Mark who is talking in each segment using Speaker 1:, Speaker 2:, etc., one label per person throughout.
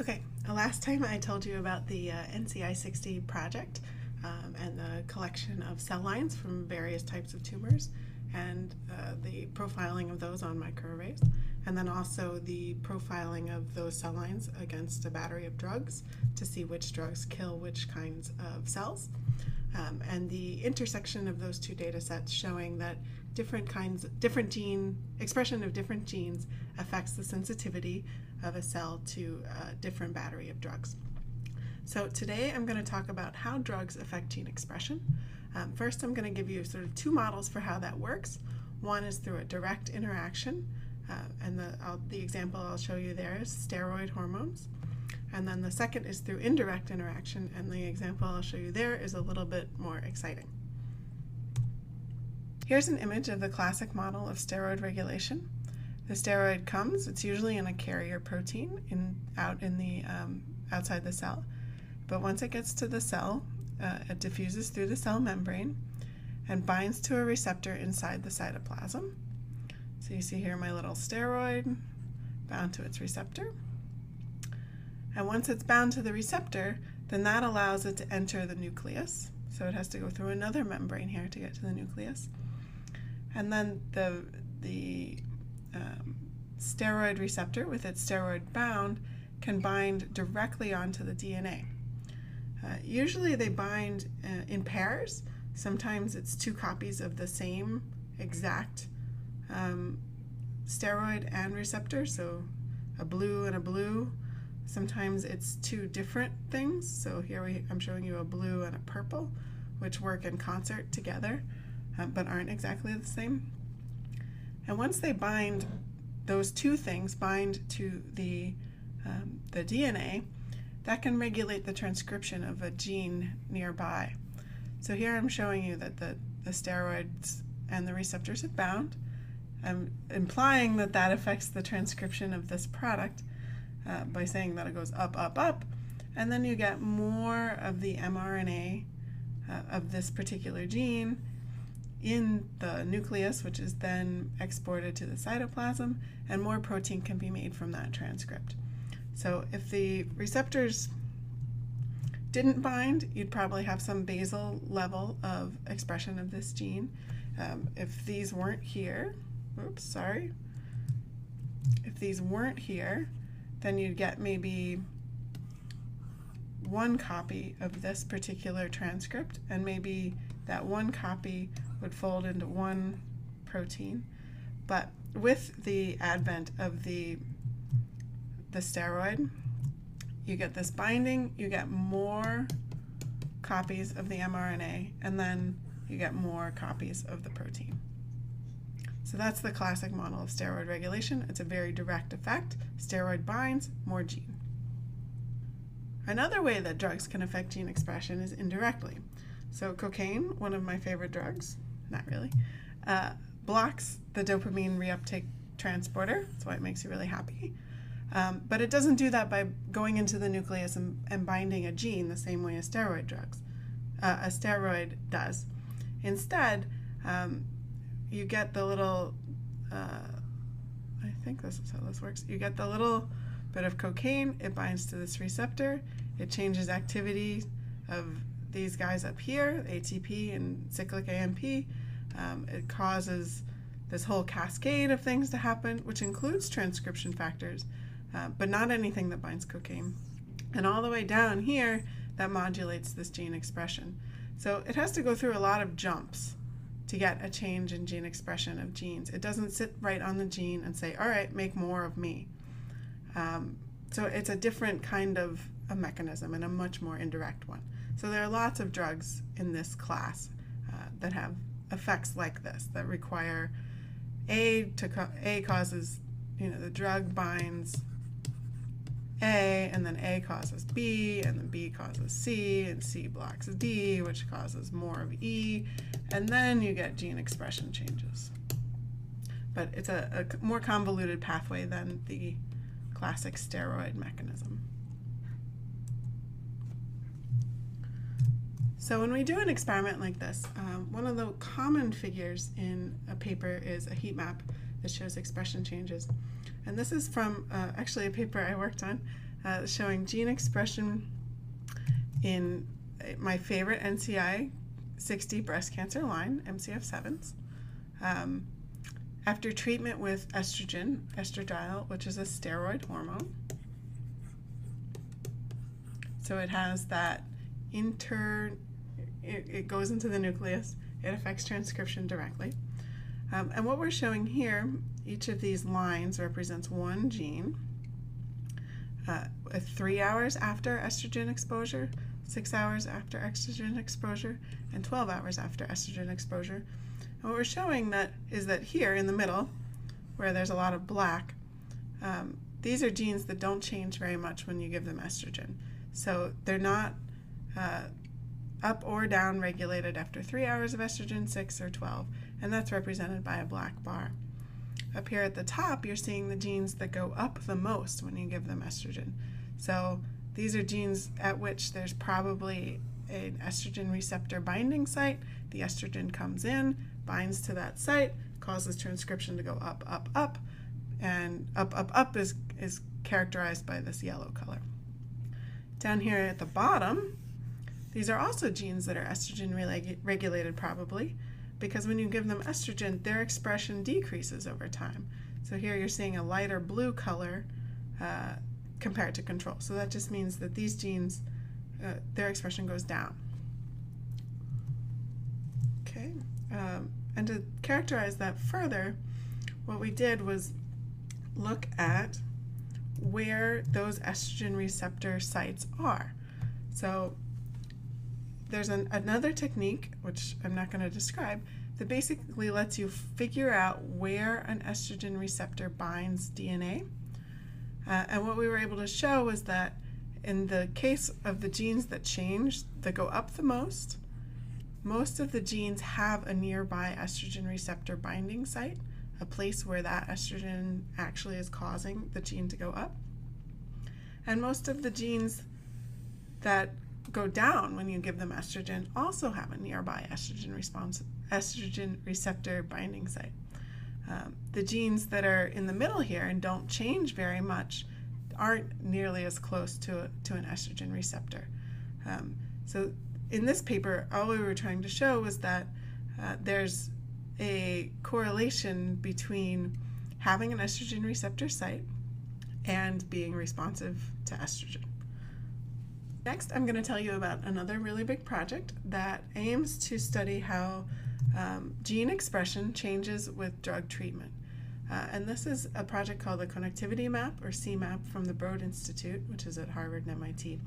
Speaker 1: Okay, last time I told you about the NCI-60 project and the collection of cell lines from various types of tumors and the profiling of those on microarrays, and then also the profiling of those cell lines against a battery of drugs to see which drugs kill which kinds of cells. And the intersection of those two data sets showing that expression of different genes affects the sensitivity of a cell to a different battery of drugs. So today I'm going to talk about how drugs affect gene expression. First, I'm going to give you sort of two models for how that works. One is through a direct interaction, and the example I'll show you there is steroid hormones. And then the second is through indirect interaction, and the example I'll show you there is a little bit more exciting. Here's an image of the classic model of steroid regulation. The steroid comes, it's usually in a carrier protein outside the cell, but once it gets to the cell, it diffuses through the cell membrane and binds to a receptor inside the cytoplasm. So you see here my little steroid bound to its receptor. And once it's bound to the receptor, then that allows it to enter the nucleus. So it has to go through another membrane here to get to the nucleus. And then the steroid receptor, with its steroid bound, can bind directly onto the DNA. Usually they bind in pairs. Sometimes it's two copies of the same exact steroid and receptor, so a blue and a blue. Sometimes it's two different things, so here I'm showing you a blue and a purple, which work in concert together, but aren't exactly the same. And once they bind, those two things bind to the DNA, that can regulate the transcription of a gene nearby. So here I'm showing you that the steroids and the receptors have bound. I'm implying that that affects the transcription of this product, by saying that it goes up, up, up, and then you get more of the mRNA of this particular gene in the nucleus, which is then exported to the cytoplasm, and more protein can be made from that transcript. So if the receptors didn't bind, you'd probably have some basal level of expression of this gene. If these weren't here, if these weren't here, then you'd get maybe one copy of this particular transcript, and maybe that one copy would fold into one protein. But with the advent of the steroid, you get this binding, you get more copies of the mRNA, and then you get more copies of the protein. So that's the classic model of steroid regulation. It's a very direct effect. Steroid binds, more gene. Another way that drugs can affect gene expression is indirectly. So cocaine, one of my favorite drugs, not really, blocks the dopamine reuptake transporter. That's why it makes you really happy. But it doesn't do that by going into the nucleus and binding a gene the same way a steroid does. Instead, you get the little, I think this is how this works. You get the little bit of cocaine, it binds to this receptor, it changes activity of these guys up here, ATP and cyclic AMP. It causes this whole cascade of things to happen, which includes transcription factors, but not anything that binds cocaine. And all the way down here, that modulates this gene expression. So it has to go through a lot of jumps to get a change in gene expression of genes. It doesn't sit right on the gene and say, all right, make more of me. So it's a different kind of a mechanism and a much more indirect one. So there are lots of drugs in this class that have effects like this, that require A causes, the drug binds A, and then A causes B, and then B causes C, and C blocks D, which causes more of E, and then you get gene expression changes. But it's a more convoluted pathway than the classic steroid mechanism. So when we do an experiment like this, one of the common figures in a paper is a heat map that shows expression changes. And this is from actually a paper I worked on. showing gene expression in my favorite NCI 60 breast cancer line, MCF7s, after treatment with estrogen, estradiol, which is a steroid hormone. So it has that it goes into the nucleus, it affects transcription directly. And what we're showing here, each of these lines represents one gene. 3 hours after estrogen exposure, 6 hours after estrogen exposure, and 12 hours after estrogen exposure. And what we're showing is that here in the middle, where there's a lot of black, these are genes that don't change very much when you give them estrogen. So they're not up or down regulated after 3 hours of estrogen, 6 or 12, and that's represented by a black bar. Up here at the top, you're seeing the genes that go up the most when you give them estrogen. So these are genes at which there's probably an estrogen receptor binding site. The estrogen comes in, binds to that site, causes transcription to go up, up, up, and up, up, up is characterized by this yellow color. Down here at the bottom, these are also genes that are estrogen regulated probably, because when you give them estrogen, their expression decreases over time. So here you're seeing a lighter blue color compared to control. So that just means that these genes, their expression goes down. Okay, and to characterize that further, what we did was look at where those estrogen receptor sites are. So there's another technique, which I'm not going to describe, that basically lets you figure out where an estrogen receptor binds DNA. And what we were able to show was that in the case of the genes that change, that go up the most of the genes have a nearby estrogen receptor binding site, a place where that estrogen actually is causing the gene to go up. And most of the genes that go down when you give them estrogen also have a nearby estrogen receptor binding site. The genes that are in the middle here and don't change very much aren't nearly as close to an estrogen receptor. So in this paper, all we were trying to show was that there's a correlation between having an estrogen receptor site and being responsive to estrogen. Next, I'm going to tell you about another really big project that aims to study how gene expression changes with drug treatment. And this is a project called the Connectivity Map, or CMAP, from the Broad Institute, which is at Harvard and MIT.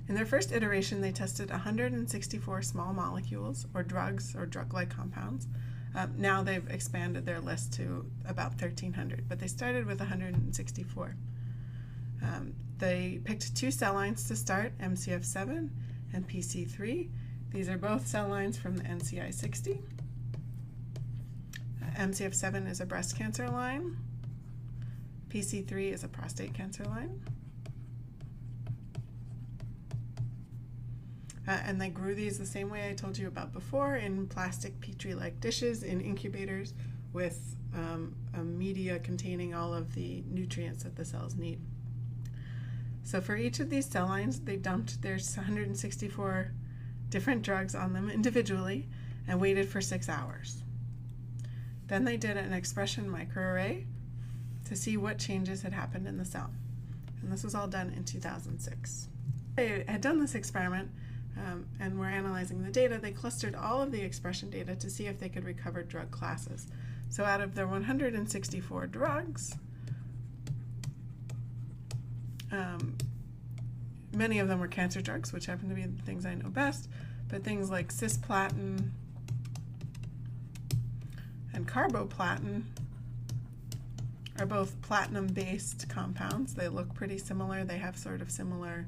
Speaker 1: In their first iteration, they tested 164 small molecules, or drugs, or drug-like compounds. Now they've expanded their list to about 1,300, but they started with 164. They picked 2 cell lines to start, MCF7 and PC3. These are both cell lines from the NCI 60. MCF7 is a breast cancer line. PC3 is a prostate cancer line. And they grew these the same way I told you about before, in plastic Petri-like dishes in incubators with a media containing all of the nutrients that the cells need. So for each of these cell lines, they dumped their 164 different drugs on them individually and waited for 6 hours. Then they did an expression microarray to see what changes had happened in the cell. And this was all done in 2006. They had done this experiment and were analyzing the data. They clustered all of the expression data to see if they could recover drug classes. So out of their 164 drugs, many of them were cancer drugs, which happen to be the things I know best, but things like cisplatin and carboplatin are both platinum-based compounds. They look pretty similar. They have sort of similar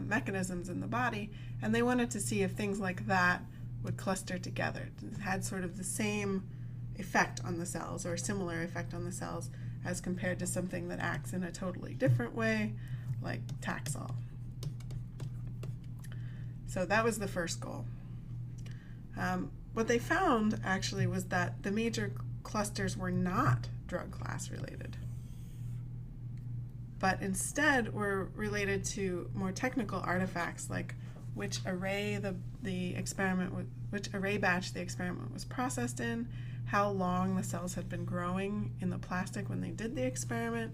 Speaker 1: mechanisms in the body, and they wanted to see if things like that would cluster together. It had sort of the same effect on the cells, or a similar effect on the cells, as compared to something that acts in a totally different way, like Taxol. So that was the first goal. What they found, actually, was that the major clusters were not drug class related. but instead were related to more technical artifacts like which array which array batch the experiment was processed in, how long the cells had been growing in the plastic when they did the experiment,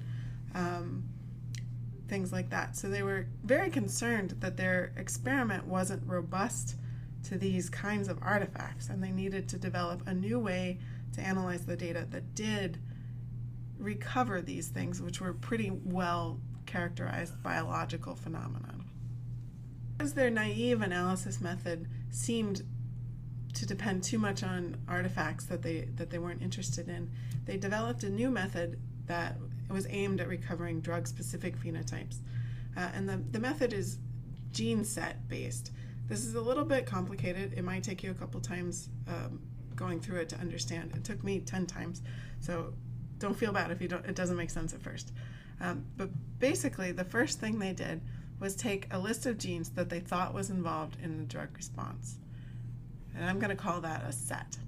Speaker 1: things like that. So they were very concerned that their experiment wasn't robust to these kinds of artifacts, and they needed to develop a new way to analyze the data that did recover these things, which were pretty well characterized biological phenomena. Because their naive analysis method seemed to depend too much on artifacts that they weren't interested in, they developed a new method that was aimed at recovering drug-specific phenotypes. And the method is gene set based. This is a little bit complicated. It might take you a couple times going through it to understand. It took me 10 times, so don't feel bad if it doesn't make sense at first. But basically, the first thing they did was take a list of genes that they thought was involved in the drug response. And I'm going to call that a set.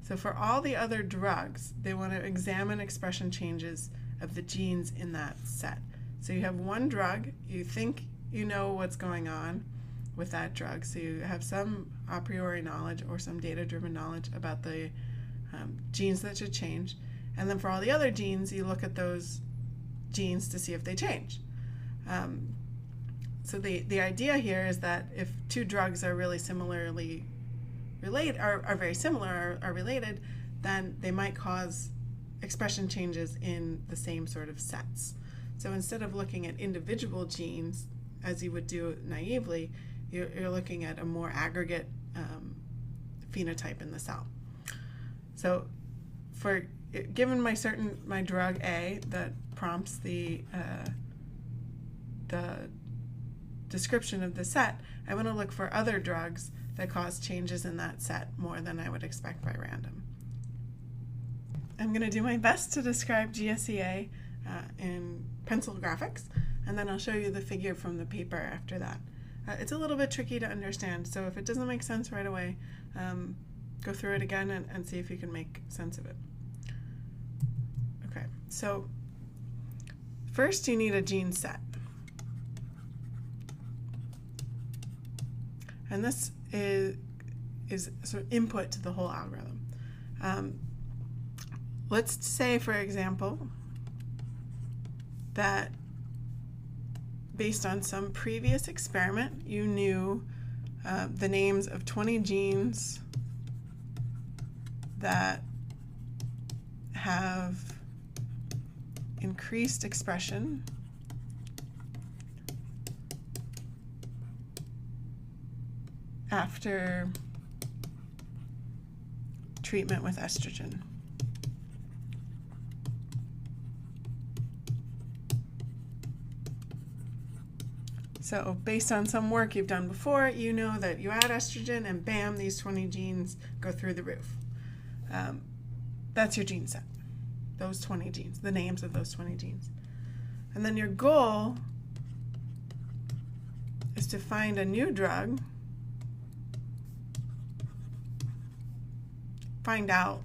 Speaker 1: So for all the other drugs, they want to examine expression changes of the genes in that set. So you have one drug, you think you know what's going on with that drug, so you have some a priori knowledge or some data-driven knowledge about the genes that should change. And then for all the other genes, you look at those genes to see if they change. So the idea here is that if two drugs are really similarly related, are very similar, are related, then they might cause expression changes in the same sort of sets. So instead of looking at individual genes, as you would do naively, you're looking at a more aggregate phenotype in the cell. So given my drug A that prompts the description of the set, I want to look for other drugs that cause changes in that set more than I would expect by random. I'm going to do my best to describe GSEA in pencil graphics, and then I'll show you the figure from the paper after that. It's a little bit tricky to understand, so if it doesn't make sense right away, go through it again and see if you can make sense of it. Okay, so first you need a gene set. And this is sort of input to the whole algorithm. Let's say, for example, that based on some previous experiment, you knew the names of 20 genes that have increased expression after treatment with estrogen. So based on some work you've done before, you know that you add estrogen and bam, these 20 genes go through the roof. That's your gene set, those 20 genes, the names of those 20 genes. And then your goal is to find a new drug, find out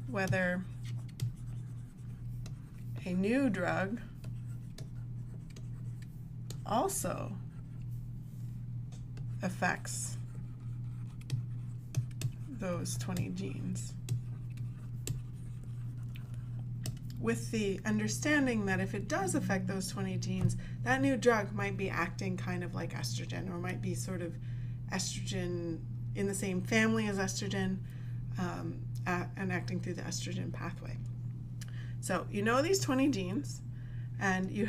Speaker 1: whether a new drug also affects those 20 genes, with the understanding that if it does affect those 20 genes, that new drug might be acting kind of like estrogen, or might be sort of estrogen in the same family as estrogen, and acting through the estrogen pathway. So you know these 20 genes, and you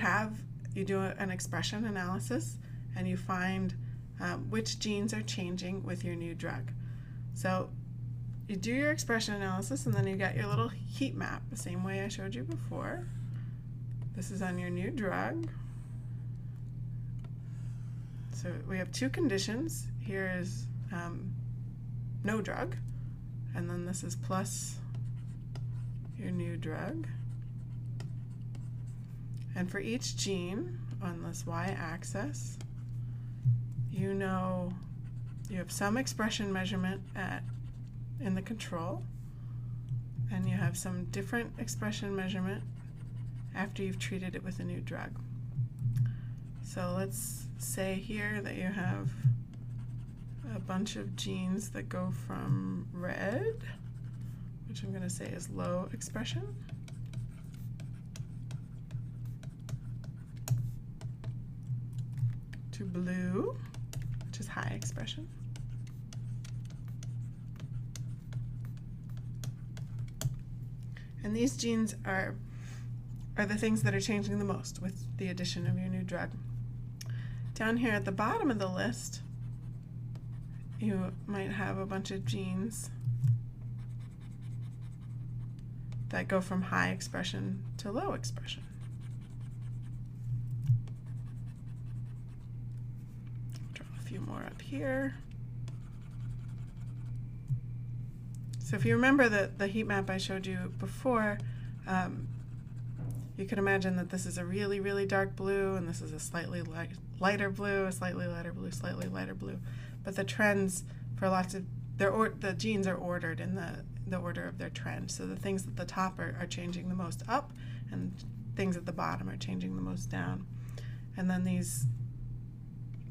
Speaker 1: do an expression analysis, and you find which genes are changing with your new drug. So you do your expression analysis, and then you get your little heat map, the same way I showed you before. This is on your new drug. So we have two conditions. Here is no drug, and then this is plus your new drug. And for each gene on this y-axis, you know you have some expression measurement in the control, and you have some different expression measurement after you've treated it with a new drug. So let's say here that you have a bunch of genes that go from red, which I'm going to say is low expression, to blue, which is high expression. And these genes are the things that are changing the most with the addition of your new drug. Down here at the bottom of the list, you might have a bunch of genes that go from high expression to low expression. Draw a few more up here. So if you remember the heat map I showed you before, you can imagine that this is a really, really dark blue, and this is a slightly lighter blue, a slightly lighter blue, slightly lighter blue. But the trends for lots of, the genes are ordered in the order of their trend. So the things at the top are changing the most up, and things at the bottom are changing the most down. And then these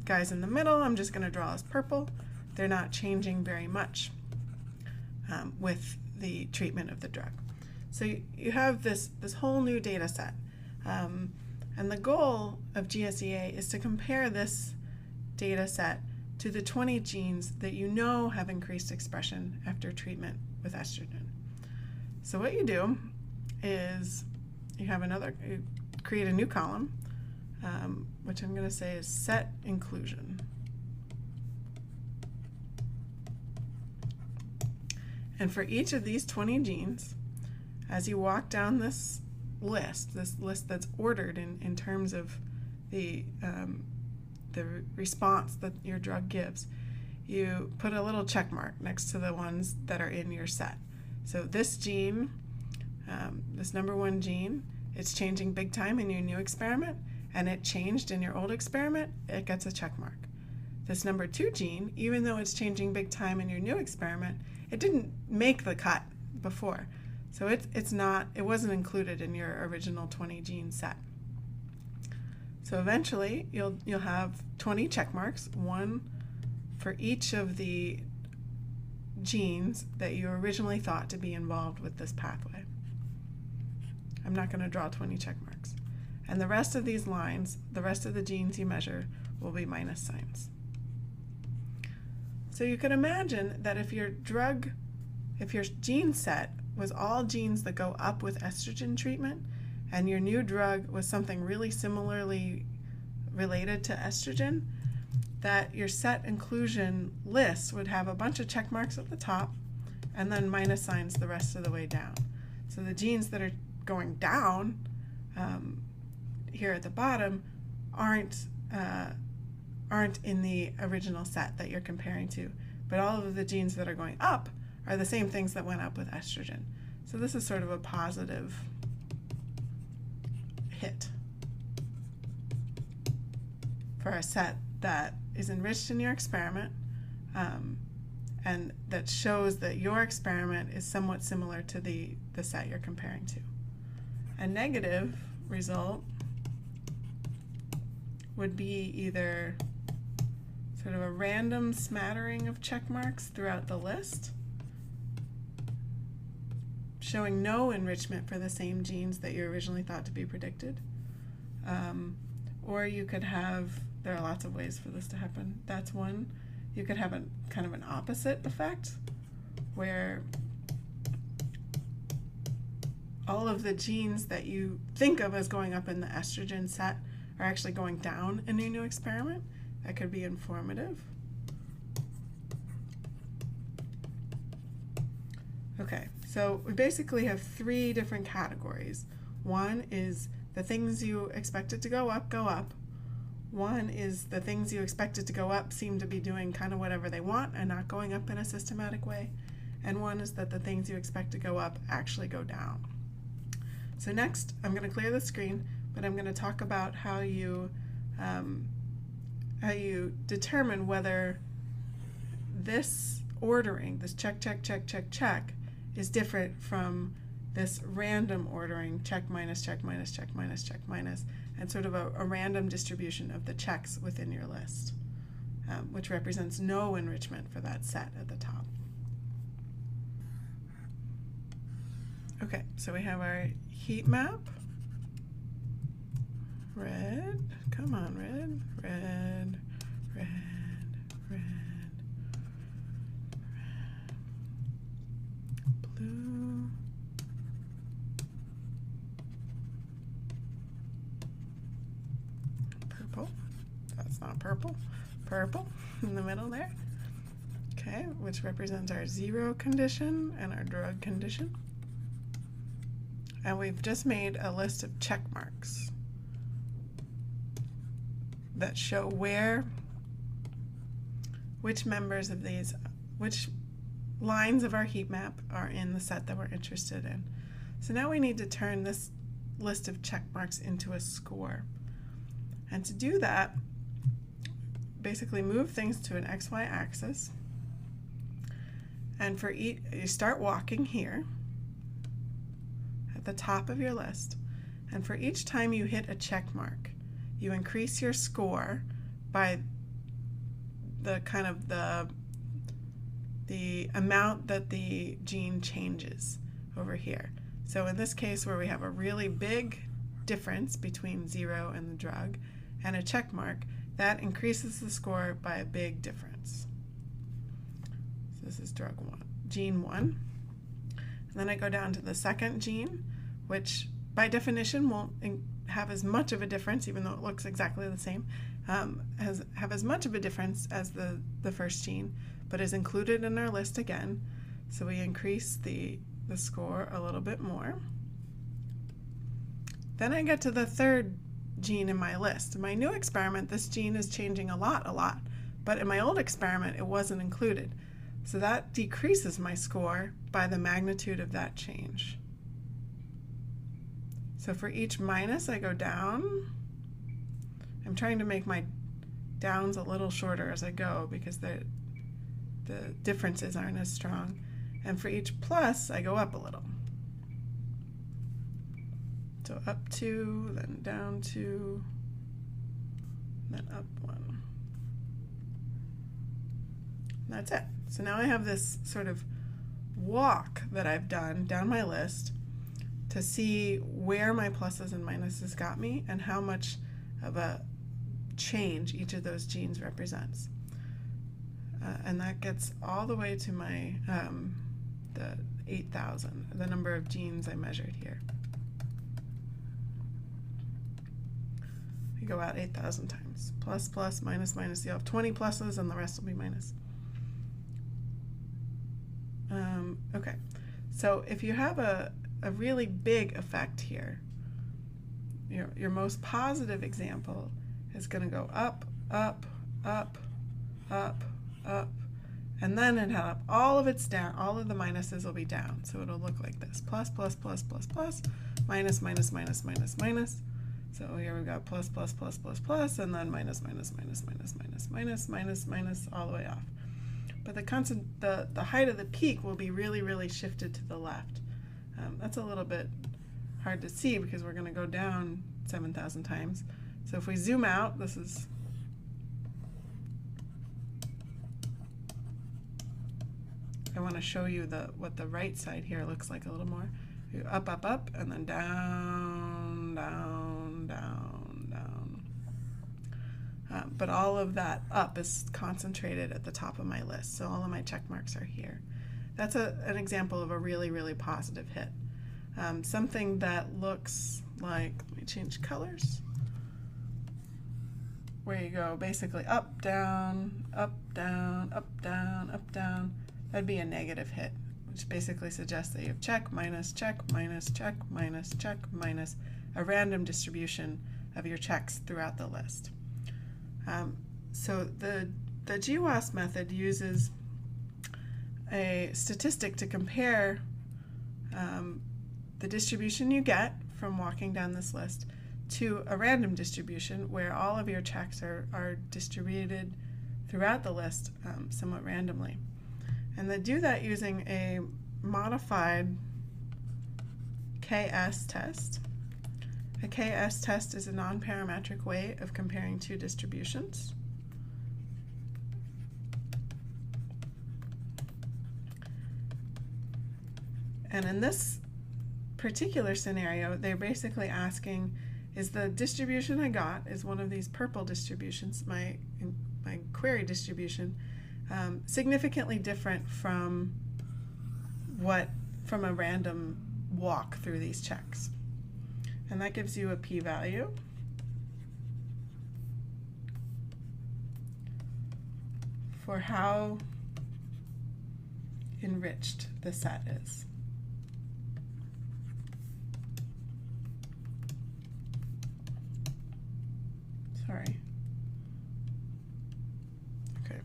Speaker 1: guys in the middle, I'm just going to draw as purple. They're not changing very much with the treatment of the drug. So you have this whole new data set. And the goal of GSEA is to compare this data set to the 20 genes that you know have increased expression after treatment with estrogen. So what you do is you create a new column, which I'm going to say is set inclusion. And for each of these 20 genes, as you walk down this list that's ordered in terms of the response that your drug gives, you put a little check mark next to the ones that are in your set. So this gene, this number 1 gene, it's changing big time in your new experiment, and it changed in your old experiment, it gets a check mark. This number 2 gene, even though it's changing big time in your new experiment, it didn't make the cut before. So it wasn't included in your original 20 gene set. So eventually you'll have 20 check marks, one for each of the genes that you originally thought to be involved with this pathway. I'm not going to draw 20 check marks. And the rest of these lines, the rest of the genes you measure, will be minus signs. So you can imagine that if your gene set was all genes that go up with estrogen treatment, and your new drug was something really similarly related to estrogen, that your set inclusion list would have a bunch of check marks at the top and then minus signs the rest of the way down. So the genes that are going down here at the bottom aren't in the original set that you're comparing to, but all of the genes that are going up are the same things that went up with estrogen. So this is sort of a positive hit for a set that is enriched in your experiment, and that shows that your experiment is somewhat similar to the set you're comparing to. A negative result would be either sort of a random smattering of check marks throughout the list, showing no enrichment for the same genes that you originally thought to be predicted. Or you could have, there are lots of ways for this to happen. That's one. You could have a kind of an opposite effect, where all of the genes that you think of as going up in the estrogen set are actually going down in your new experiment. That could be informative. Okay, so we basically have 3 different categories. One is the things you expected to go up, go up. One is the things you expected to go up seem to be doing kind of whatever they want and not going up in a systematic way. And one is that the things you expect to go up actually go down. So next, I'm going to clear the screen, but I'm going to talk about how you determine whether this ordering, this check, check, check, check, check, is different from this random ordering, check minus, check minus, check minus, check minus, and sort of a random distribution of the checks within your list, which represents no enrichment for that set at the top. Okay, so we have our heat map. Red, come on, red, red, red, red, red, blue, purple, that's not purple, purple in the middle there, okay, which represents our zero condition and our drug condition. And we've just made a list of check marks that show which members of these, which lines of our heat map are in the set that we're interested in. So now we need to turn this list of check marks into a score. And to do that, basically move things to an XY axis. And for each, you start walking here at the top of your list. And for each time you hit a check mark, you increase your score by the kind of the amount that the gene changes over here. So in this case, where we have a really big difference between 0 and the drug and a check mark, that increases the score by a big difference. So this is drug 1, gene 1. And then I go down to the second gene, which by definition won't have as much of a difference, even though it looks exactly the same, have as much of a difference as the first gene, but is included in our list again. So we increase the score a little bit more. Then I get to the third gene in my list. In my new experiment, this gene is changing a lot, but in my old experiment, it wasn't included. So that decreases my score by the magnitude of that change. So for each minus, I go down. I'm trying to make my downs a little shorter as I go because the differences aren't as strong. And for each plus, I go up a little. So up 2, then down 2, then up 1. And that's it. So now I have this sort of walk that I've done down my list to see where my pluses and minuses got me and how much of a change each of those genes represents. And that gets all the way to my the 8,000, the number of genes I measured here. You go out 8,000 times. Plus, plus, minus, minus. You'll have 20 pluses and the rest will be minus. Okay, so if you have a really big effect here, your most positive example is going to go up, up, up, up, up, and then it have all of its down, all of the minuses will be down. So it'll look like this: plus, plus, plus, plus, plus, minus, minus, minus, minus, minus. So here we've got plus, plus, plus, plus, plus, and then minus, minus, minus, minus, minus, minus, minus, minus, all the way off. But the height of the peak will be really, really shifted to the left. That's a little bit hard to see because we're going to go down 7,000 times. So if we zoom out, this is I want to show you what the right side here looks like a little more. You up, up, up, and then down, down, down, down. But all of that up is concentrated at the top of my list, so all of my check marks are here. That's an example of a really, really positive hit. Something that looks like, let me change colors, where you go basically up, down, up, down, up, down, up, down. That'd be a negative hit, which basically suggests that you have check, minus, check, minus, check, minus, check, minus, a random distribution of your checks throughout the list. So the GWAS method uses a statistic to compare the distribution you get from walking down this list to a random distribution where all of your checks are distributed throughout the list somewhat randomly. And they do that using a modified KS test. A KS test is a non-parametric way of comparing two distributions. And in this particular scenario, they're basically asking, is the distribution I got, is one of these purple distributions, my query distribution, significantly different from a random walk through these checks? And that gives you a p-value. For how enriched the set is. Sorry. Okay.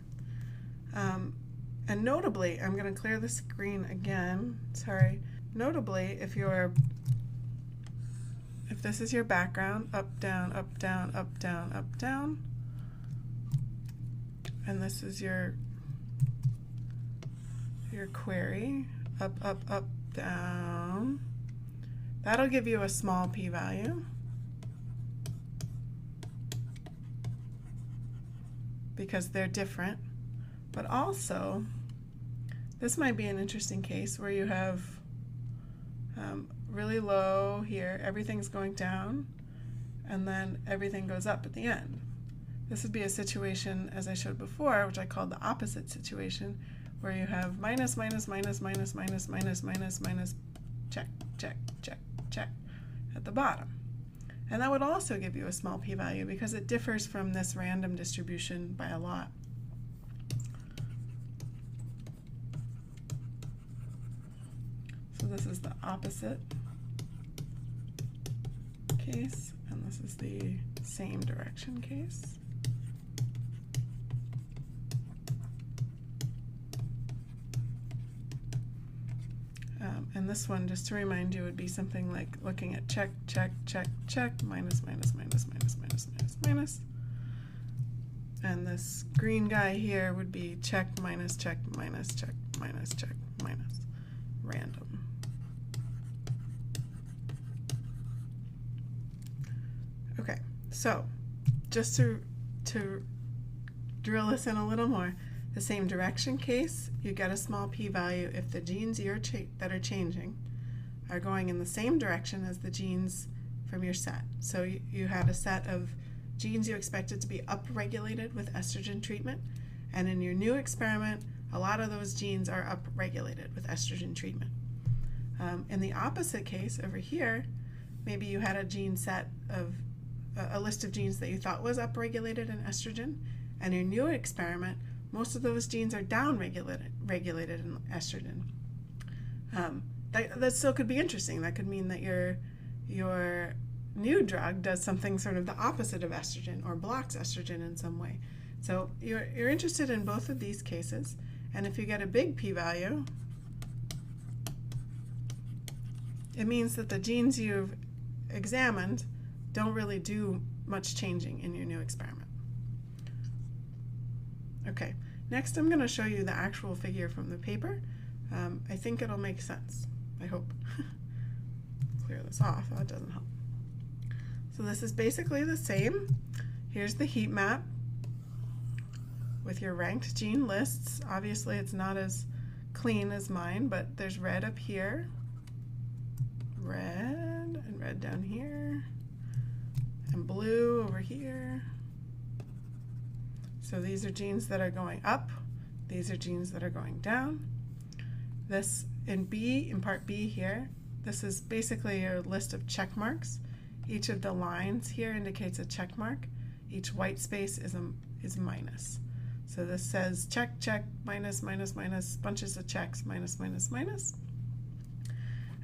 Speaker 1: And notably, I'm going to clear the screen again. Sorry. Notably, if this is your background, up, down, up, down, up, down, up, down, and this is your query, up, up, up, down, that'll give you a small p-value. Because they're different. But also, this might be an interesting case where you have really low here, everything's going down, and then everything goes up at the end. This would be a situation, as I showed before, which I called the opposite situation, where you have minus, minus, minus, minus, minus, minus, minus, minus, check, check, check, check at the bottom. And that would also give you a small p-value because it differs from this random distribution by a lot. So this is the opposite case, and this is the same direction case. And this one, just to remind you, would be something like looking at check, check, check, check, minus, minus, minus, minus, minus, minus, minus. And this green guy here would be check, minus, check, minus, check, minus, check, minus, random. Okay, so just to drill this in a little more, the same direction case, you get a small p-value if the genes that are changing are going in the same direction as the genes from your set. So you had a set of genes you expected to be upregulated with estrogen treatment, and in your new experiment, a lot of those genes are upregulated with estrogen treatment. In the opposite case over here, maybe you had a gene set of a list of genes that you thought was upregulated in estrogen, and your new experiment, most of those genes are down-regulated in estrogen. That still could be interesting. That could mean that your new drug does something sort of the opposite of estrogen or blocks estrogen in some way. So you're interested in both of these cases, and if you get a big p-value, it means that the genes you've examined don't really do much changing in your new experiment. Okay, next I'm going to show you the actual figure from the paper. I think it'll make sense. I hope. Clear this off. That doesn't help. So this is basically the same. Here's the heat map with your ranked gene lists. Obviously it's not as clean as mine, but there's red up here, red, and red down here, and blue over here. So these are genes that are going up. These are genes that are going down. This in part B here, this is basically a list of check marks. Each of the lines here indicates a check mark. Each white space is minus. So this says check, check, minus, minus, minus, bunches of checks, minus, minus, minus.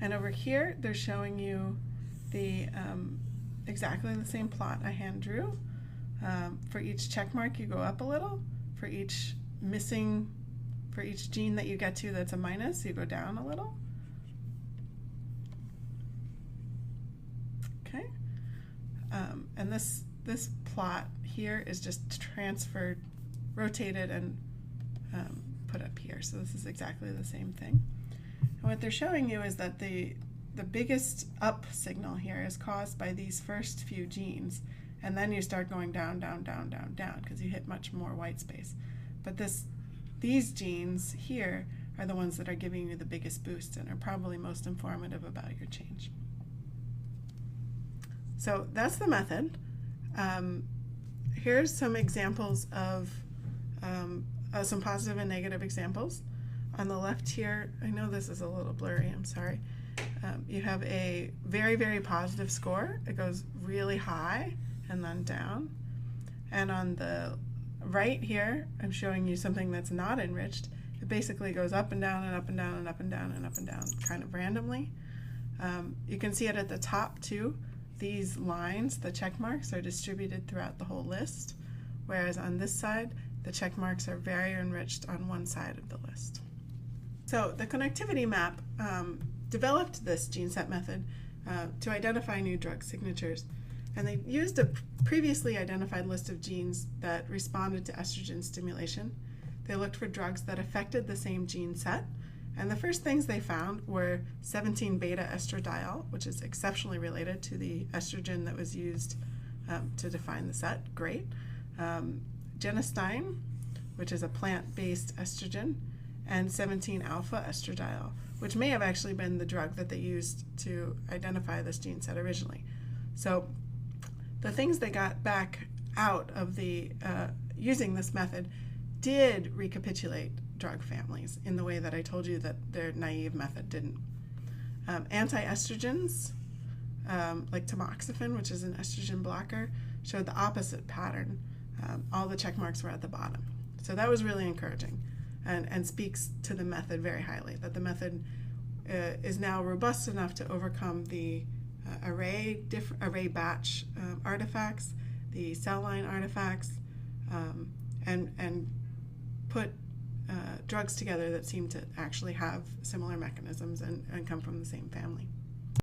Speaker 1: And over here, they're showing you the exactly the same plot I hand drew. For each check mark, you go up a little. For each gene that you get to that's a minus, you go down a little. Okay. And this plot here is just transferred, rotated, and put up here. So this is exactly the same thing. And what they're showing you is that the the biggest up signal here is caused by these first few genes, and then you start going down, down, down, down, down, because you hit much more white space. But these genes here are the ones that are giving you the biggest boost and are probably most informative about your change. So that's the method. Here's some examples of some positive and negative examples. On the left here, I know this is a little blurry, I'm sorry. You have a very, very positive score. It goes really high and then down. And on the right here, I'm showing you something that's not enriched. It basically goes up and down and up and down and up and down and up and down kind of randomly. You can see it at the top too. These lines, the check marks, are distributed throughout the whole list, whereas on this side, the check marks are very enriched on one side of the list. So the connectivity map developed this gene set method to identify new drug signatures, and they used a previously identified list of genes that responded to estrogen stimulation. They looked for drugs that affected the same gene set, and the first things they found were 17-beta estradiol, which is exceptionally related to the estrogen that was used to define the set. Great. Genistein, which is a plant-based estrogen, and 17-alpha estradiol, which may have actually been the drug that they used to identify this gene set originally. So the things they got back out of the using this method did recapitulate drug families in the way that I told you that their naive method didn't. Anti-estrogens, like tamoxifen, which is an estrogen blocker, showed the opposite pattern. All the check marks were at the bottom. So that was really encouraging and speaks to the method very highly, that the method is now robust enough to overcome the array batch artifacts, the cell line artifacts, and put drugs together that seem to actually have similar mechanisms and come from the same family.